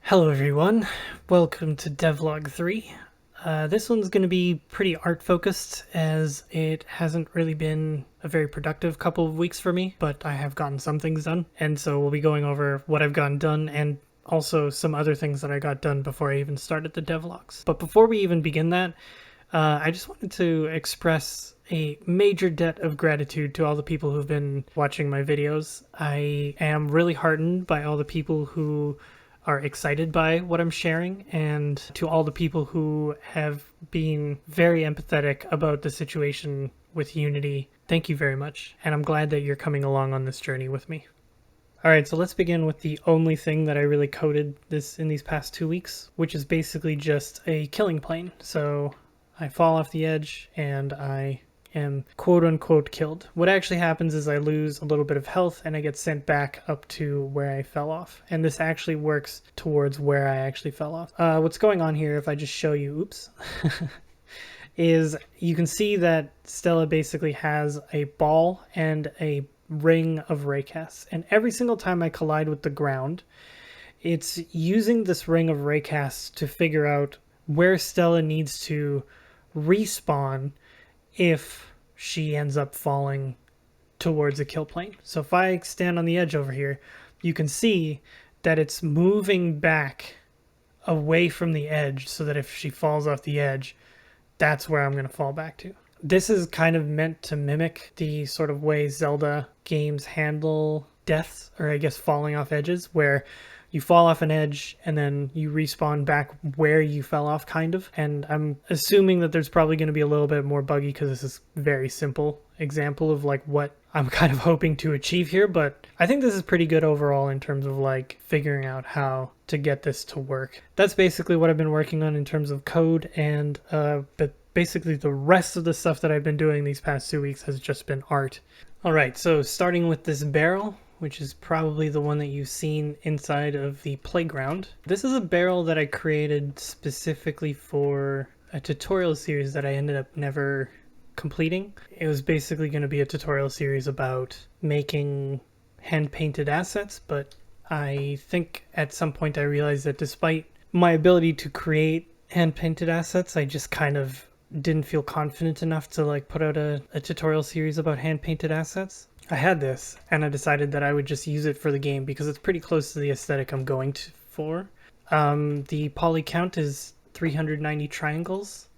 Hello everyone, welcome to Devlog 3. This one's going to be pretty art focused as it hasn't really been a very productive couple of weeks for me, but I have gotten some things done, and so we'll be going over what I've gotten done and also some other things that I got done before I even started the devlogs. But before we even begin that, I just wanted to express a major debt of gratitude to all the people who've been watching my videos. I am really heartened by all the people who are excited by what I'm sharing, and to all the people who have been very empathetic about the situation with Unity. Thank you very much, and I'm glad that you're coming along on this journey with me. Alright, so let's begin with the only thing that I really coded in these past 2 weeks, which is basically just a killing plane. So I fall off the edge and I am quote-unquote killed. What actually happens is I lose a little bit of health and I get sent back up to where I fell off. And this actually works towards where I actually fell off. What's going on here, if I just show you, oops, is you can see that Stella basically has a ball and a ring of raycasts. And every single time I collide with the ground, it's using this ring of raycasts to figure out where Stella needs to respawn if she ends up falling towards a kill plane. So if I stand on the edge over here, you can see that it's moving back away from the edge so that if she falls off the edge, that's where I'm going to fall back to. This is kind of meant to mimic the sort of way Zelda games handle deaths, or I guess falling off edges, where you fall off an edge and then you respawn back where you fell off, kind of. And I'm assuming that there's probably going to be a little bit more buggy because this is a very simple example of like what I'm kind of hoping to achieve here, but I think this is pretty good overall in terms of like figuring out how to get this to work. That's basically what I've been working on in terms of code, and but basically the rest of the stuff that I've been doing these past 2 weeks has just been art. Alright, so starting with this barrel, which is probably the one that you've seen inside of the playground. This is a barrel that I created specifically for a tutorial series that I ended up never completing. It was basically going to be a tutorial series about making hand-painted assets, but I think at some point I realized that despite my ability to create hand-painted assets, I just kind of didn't feel confident enough to like put out a tutorial series about hand-painted assets. I had this and I decided that I would just use it for the game because it's pretty close to the aesthetic I'm going for. The poly count is 390 triangles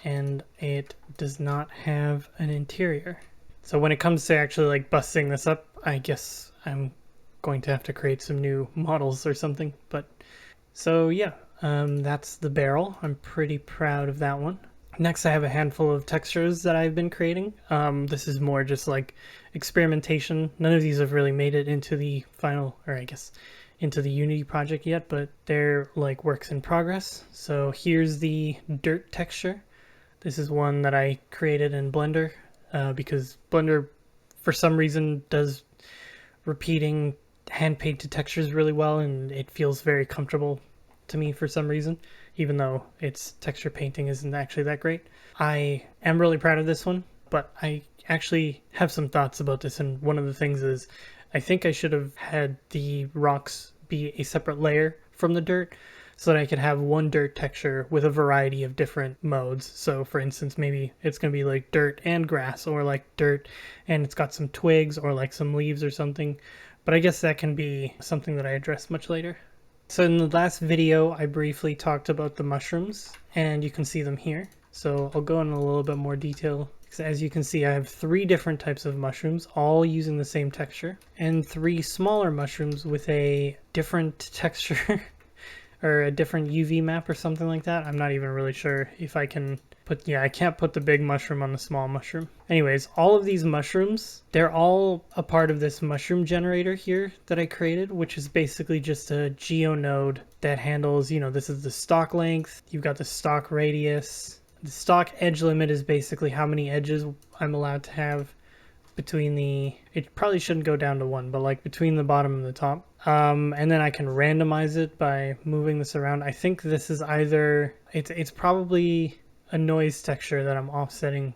and it does not have an interior. So when it comes to actually like busting this up, I guess I'm going to have to create some new models or something. But so yeah, that's the barrel. I'm pretty proud of that one. Next, I have a handful of textures that I've been creating. This is more just like experimentation. None of these have really made it into the final, or I guess into the Unity project yet, but they're like works in progress. So here's the dirt texture. This is one that I created in Blender because Blender, for some reason, does repeating hand-painted textures really well, and it feels very comfortable to me for some reason, even though its texture painting isn't actually that great. I am really proud of this one, but I actually have some thoughts about this, and one of the things is I think I should have had the rocks be a separate layer from the dirt so that I could have one dirt texture with a variety of different modes. So for instance, maybe it's going to be like dirt and grass, or like dirt and it's got some twigs or like some leaves or something, but I guess that can be something that I address much later. So in the last video, I briefly talked about the mushrooms, and you can see them here. So I'll go in a little bit more detail. As you can see, I have 3 different types of mushrooms, all using the same texture, and 3 smaller mushrooms with a different texture, or a different UV map or something like that. I'm not even really sure if I can put, yeah, I can't put the big mushroom on the small mushroom. Anyways, all of these mushrooms, they're all a part of this mushroom generator here that I created, which is basically just a Geo-Node that handles, you know, this is the stock length, you've got the stock radius. The stock edge limit is basically how many edges I'm allowed to have between the, it probably shouldn't go down to 1, but like between the bottom and the top. And then I can randomize it by moving this around. I think this is either, it's probably a noise texture that I'm offsetting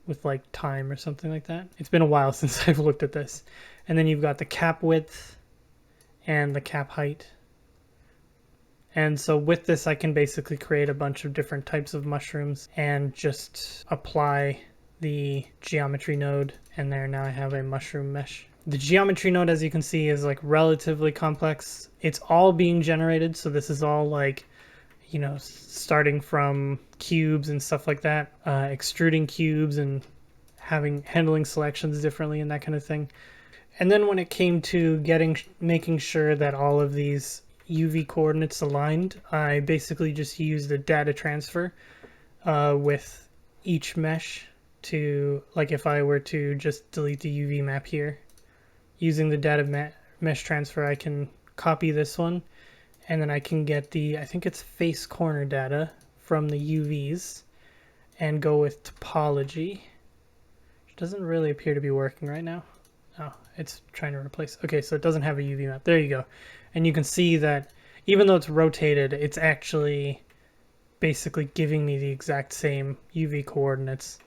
with like time or something like that. It's been a while since I've looked at this. And then you've got the cap width and the cap height. And so with this, I can basically create a bunch of different types of mushrooms and just apply the geometry node. And there, now I have a mushroom mesh. The geometry node, as you can see, is like relatively complex. It's all being generated. So this is all like, you know, starting from cubes and stuff like that, extruding cubes and handling selections differently and that kind of thing. And then when it came to making sure that all of these UV coordinates aligned, I basically just used a data transfer with each mesh to, like if I were to just delete the UV map here, using the data mesh transfer, I can copy this one, and then I can get the, I think it's face corner data from the UVs and go with topology, which doesn't really appear to be working right now. Oh, it's trying to replace. Okay, so it doesn't have a UV map. There you go. And you can see that even though it's rotated, it's actually basically giving me the exact same UV coordinates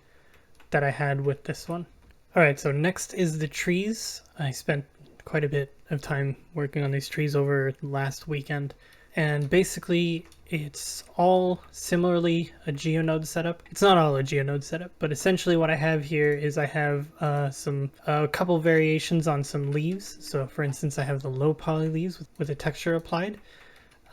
that I had with this one. All right, so next is the trees. I spent quite a bit of time working on these trees over last weekend. And basically, it's all similarly a Geo-Node setup. It's not all a Geo-Node setup, but essentially what I have here is I have a couple variations on some leaves. So for instance, I have the low poly leaves with a texture applied.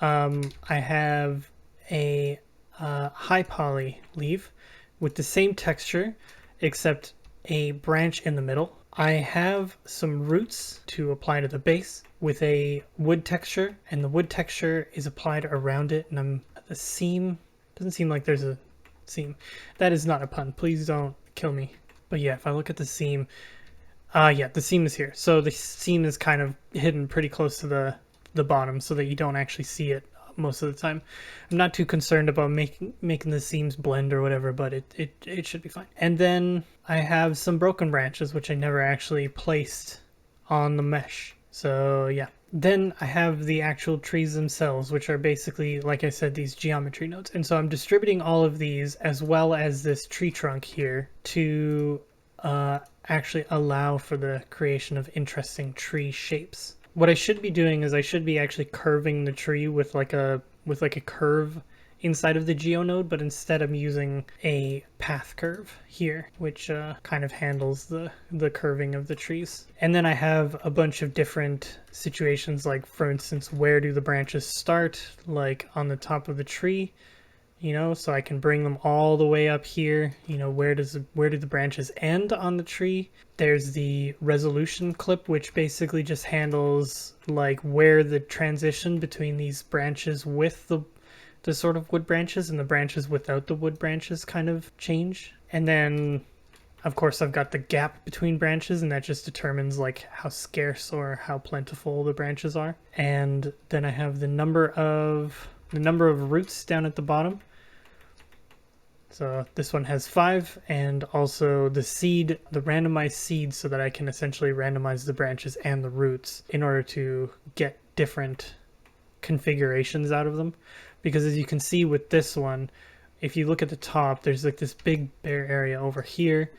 I have a high poly leaf with the same texture, except a branch in the middle. I have some roots to apply to the base with a wood texture, and the wood texture is applied around it, and the seam, doesn't seem like there's a seam. That is not a pun, please don't kill me. But yeah, if I look at the seam, yeah, the seam is here. So the seam is kind of hidden pretty close to the bottom so that you don't actually see it most of the time. I'm not too concerned about making the seams blend or whatever, but it should be fine. And then I have some broken branches, which I never actually placed on the mesh. So yeah. Then I have the actual trees themselves, which are basically, like I said, these geometry nodes. And so I'm distributing all of these as well as this tree trunk here to actually allow for the creation of interesting tree shapes. What I should be doing is I should be actually curving the tree with like a curve inside of the Geo-Node, but instead I'm using a path curve here, which kind of handles the curving of the trees. And then I have a bunch of different situations, like for instance, where do the branches start, like on the top of the tree, you know, so I can bring them all the way up here. You know, where do the branches end on the tree? There's the resolution clip, which basically just handles like where the transition between these branches with the sort of wood branches and the branches without the wood branches kind of change. And then of course I've got the gap between branches, and that just determines like how scarce or how plentiful the branches are. And then I have the number of roots down at the bottom. So this one has 5, and also the seed, the randomized seed, so that I can essentially randomize the branches and the roots in order to get different configurations out of them. Because as you can see with this one, if you look at the top, there's like this big bare area over here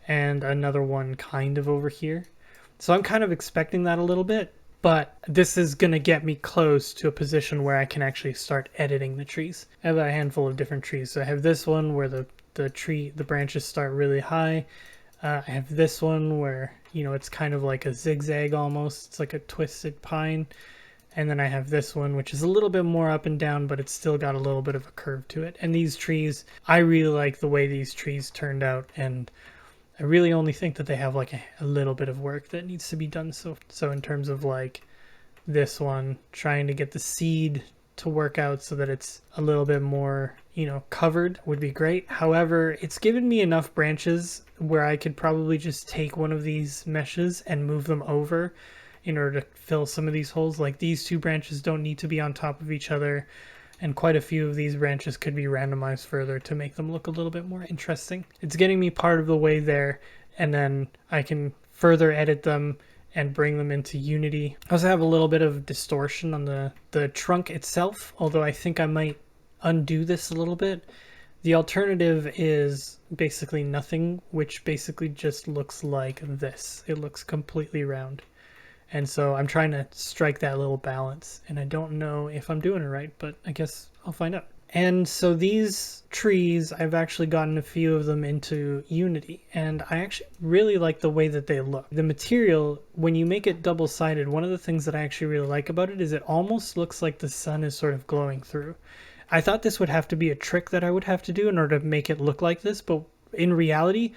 and another one kind of over here. So I'm kind of expecting that a little bit, but this is going to get me close to a position where I can actually start editing the trees. I have a handful of different trees. So I have this one where the branches start really high. I have this one where, you know, it's kind of like a zigzag almost. It's like a twisted pine. And then I have this one, which is a little bit more up and down, but it's still got a little bit of a curve to it. And these trees, I really like the way these trees turned out. And I really only think that they have like a little bit of work that needs to be done. So in terms of like this one, trying to get the seed to work out so that it's a little bit more, you know, covered would be great. However, it's given me enough branches where I could probably just take one of these meshes and move them over in order to fill some of these holes. Like these 2 branches don't need to be on top of each other, and quite a few of these branches could be randomized further to make them look a little bit more interesting. It's getting me part of the way there, and then I can further edit them and bring them into Unity. I also have a little bit of distortion on the trunk itself, although I think I might undo this a little bit. The alternative is basically nothing, which basically just looks like this. It looks completely round. And so I'm trying to strike that little balance, and I don't know if I'm doing it right, but I guess I'll find out. And so these trees, I've actually gotten a few of them into Unity, and I actually really like the way that they look. The material, when you make it double-sided, one of the things that I actually really like about it is it almost looks like the sun is sort of glowing through. I thought this would have to be a trick that I would have to do in order to make it look like this, but in reality,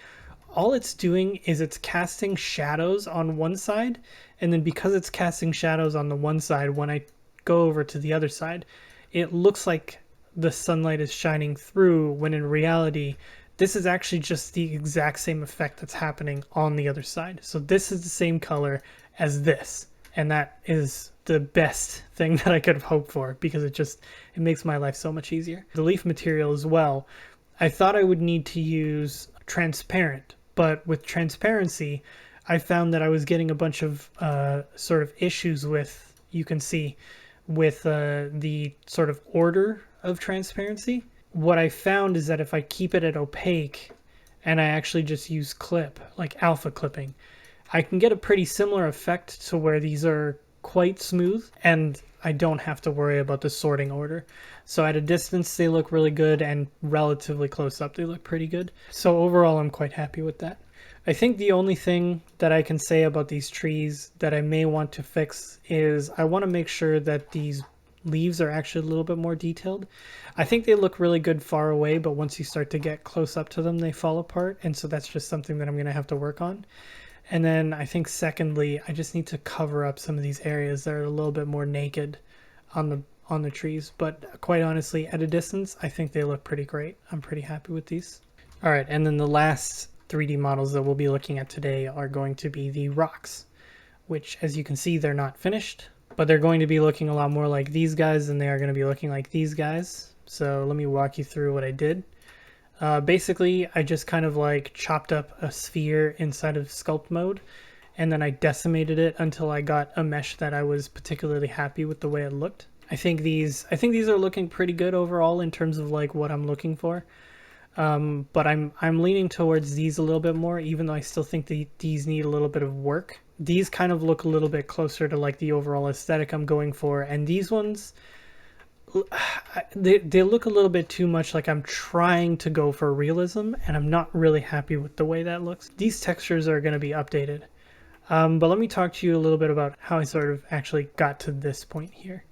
all it's doing is it's casting shadows on one side, and then because it's casting shadows on the one side, when I go over to the other side, it looks like the sunlight is shining through, when in reality this is actually just the exact same effect that's happening on the other side. So this is the same color as this, and that is the best thing that I could have hoped for, because it makes my life so much easier. The leaf material as well, I thought I would need to use transparent, but with transparency I found that I was getting a bunch of sort of issues with, you can see, with the sort of order of transparency. What I found is that if I keep it at opaque and I actually just use clip, like alpha clipping, I can get a pretty similar effect to where these are quite smooth and I don't have to worry about the sorting order. So at a distance they look really good, and relatively close up they look pretty good. So overall I'm quite happy with that. I think the only thing that I can say about these trees that I may want to fix is I want to make sure that these leaves are actually a little bit more detailed. I think they look really good far away, but once you start to get close up to them, they fall apart. And so that's just something that I'm going to have to work on. And then I think secondly, I just need to cover up some of these areas that are a little bit more naked on the trees. But quite honestly, at a distance, I think they look pretty great. I'm pretty happy with these. All right, and then the last 3D models that we'll be looking at today are going to be the rocks, which, as you can see, they're not finished, but they're going to be looking a lot more like these guys than they are going to be looking like these guys. So let me walk you through what I did. Basically, I just kind of like chopped up a sphere inside of sculpt mode, and then I decimated it until I got a mesh that I was particularly happy with the way it looked. I think these are looking pretty good overall in terms of like what I'm looking for. But I'm leaning towards these a little bit more, even though I still think these need a little bit of work. These kind of look a little bit closer to like the overall aesthetic I'm going for, and these ones, they look a little bit too much like I'm trying to go for realism, and I'm not really happy with the way that looks. These textures are going to be updated. But let me talk to you a little bit about how I sort of actually got to this point here.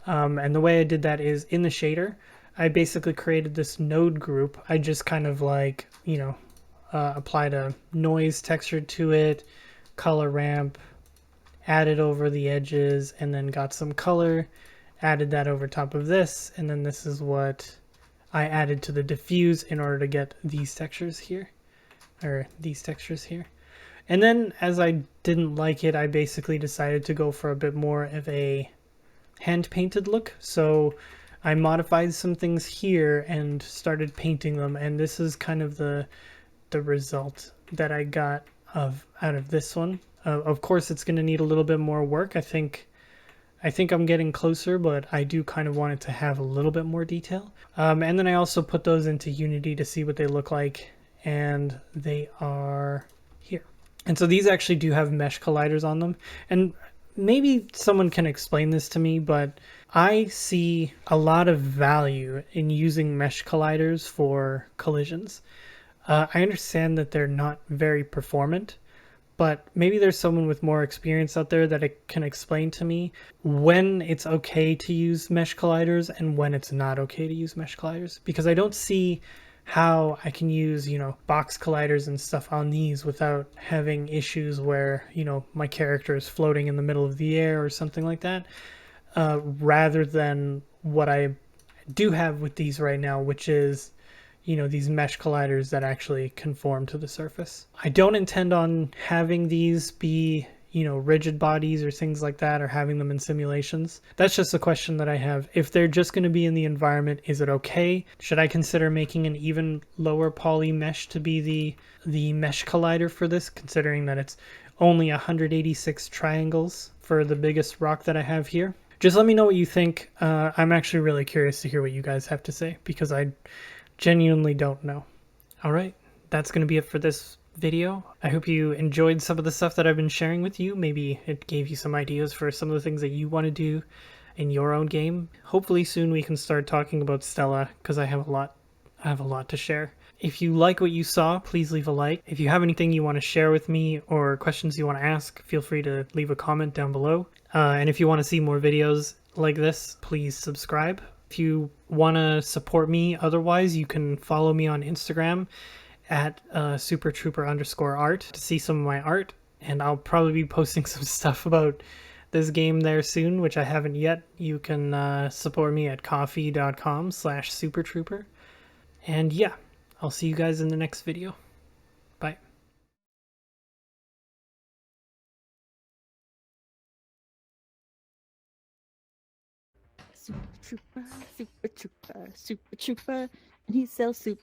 And the way I did that is in the shader, I basically created this node group. I just kind of like, applied a noise texture to it, color ramp, added over the edges, and then got some color, added that over top of this, and then this is what I added to the diffuse in order to get these textures here, or these textures here. And then as I didn't like it, I basically decided to go for a bit more of a hand-painted look. So I modified some things here and started painting them, and this is kind of the result that I got out of this one. Of course, it's going to need a little bit more work. I think I'm getting closer, but I do kind of want it to have a little bit more detail. And then I also put those into Unity to see what they look like, and they are here. And so these actually do have mesh colliders on them, and maybe someone can explain this to me, but I see a lot of value in using mesh colliders for collisions. I understand that they're not very performant, but maybe there's someone with more experience out there that it can explain to me when it's okay to use mesh colliders and when it's not okay to use mesh colliders, because I don't see how I can use, box colliders and stuff on these without having issues where, my character is floating in the middle of the air or something like that, rather than what I do have with these right now, which is, these mesh colliders that actually conform to the surface. I don't intend on having these be, rigid bodies or things like that, or having them in simulations. That's just a question that I have. If they're just going to be in the environment, is it okay? Should I consider making an even lower poly mesh to be the mesh collider for this, considering that it's only 186 triangles for the biggest rock that I have here? Just let me know what you think. I'm actually really curious to hear what you guys have to say, because I genuinely don't know. All right, that's going to be it for this video. I hope you enjoyed some of the stuff that I've been sharing with you. Maybe it gave you some ideas for some of the things that you want to do in your own game. Hopefully soon we can start talking about Stella, because I have a lot to share. If you like what you saw, please leave a like. If you have anything you want to share with me or questions you want to ask, feel free to leave a comment down below. And if you want to see more videos like this, please subscribe. If you want to support me otherwise, you can follow me on Instagram at supertrooper_art to see some of my art. And I'll probably be posting some stuff about this game there soon, which I haven't yet. You can support me at coffee.com/supertrooper. And yeah, I'll see you guys in the next video. Bye. Super trooper, super trooper, super trooper, and he sells soup.